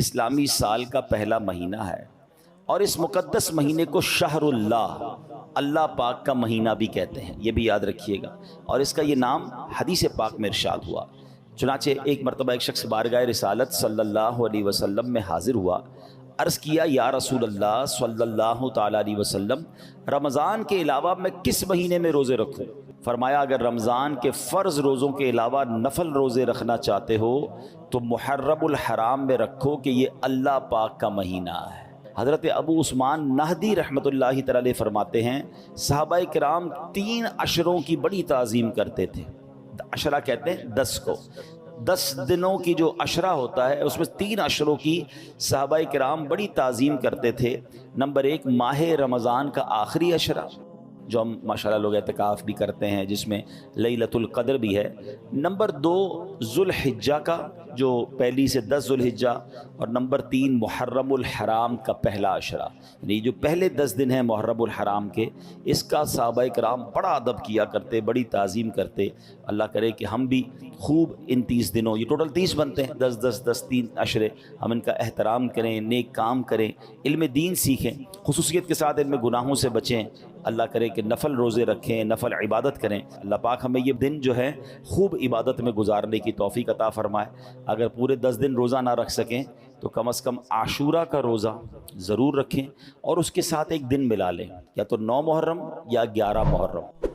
اسلامی سال کا پہلا مہینہ ہے، اور اس مقدس مہینے کو شہر اللہ، اللہ پاک کا مہینہ بھی کہتے ہیں، یہ بھی یاد رکھیے گا۔ اور اس کا یہ نام حدیث پاک میں ارشاد ہوا۔ چنانچہ ایک مرتبہ ایک شخص بارگاہ رسالت صلی اللہ علیہ وسلم میں حاضر ہوا، عرض کیا یا رسول اللہ صلی اللہ تعالیٰ علیہ وسلم، رمضان کے علاوہ میں کس مہینے میں روزے رکھوں؟ فرمایا اگر رمضان کے فرض روزوں کے علاوہ نفل روزے رکھنا چاہتے ہو تو محرم الحرام میں رکھو کہ یہ اللہ پاک کا مہینہ ہے۔ حضرت ابو عثمان نہدی رحمۃ اللہ تعالی علیہ فرماتے ہیں صحابہ کرام 3 عشروں کی بڑی تعظیم کرتے تھے۔ عشرہ کہتے ہیں 10 کو، 10 دنوں کی جو عشرہ ہوتا ہے اس میں 3 عشروں کی صحابہ کرام بڑی تعظیم کرتے تھے۔ نمبر 1 ماہ رمضان کا آخری عشرہ، جو ہم ماشاءاللہ لوگ اعتکاف بھی کرتے ہیں، جس میں لیلۃ القدر بھی ہے۔ نمبر 2 ذوالحجہ کا، جو پہلی سے 10 ذوالحجہ، اور نمبر 3 محرم الحرام کا پہلا عشرہ، یعنی جو پہلے 10 دن ہیں محرم الحرام کے، اس کا صحابہ کرام بڑا ادب کیا کرتے، بڑی تعظیم کرتے۔ اللہ کرے کہ ہم بھی خوب ان 30 دنوں، یہ ٹوٹل 30 بنتے ہیں، 10 10 10 3 عشرے، ہم ان کا احترام کریں، نیک کام کریں، علم دین سیکھیں، خصوصیت کے ساتھ ان میں گناہوں سے بچیں۔ اللہ کرے کہ نفل روزے رکھیں، نفل عبادت کریں۔ اللہ پاک ہمیں یہ دن جو ہے خوب عبادت میں گزارنے کی توفیق عطا فرمائے۔ اگر پورے 10 دن روزہ نہ رکھ سکیں تو کم از کم عاشورہ کا روزہ ضرور رکھیں، اور اس کے ساتھ ایک دن ملا لیں، یا تو 9 محرم یا 11 محرم۔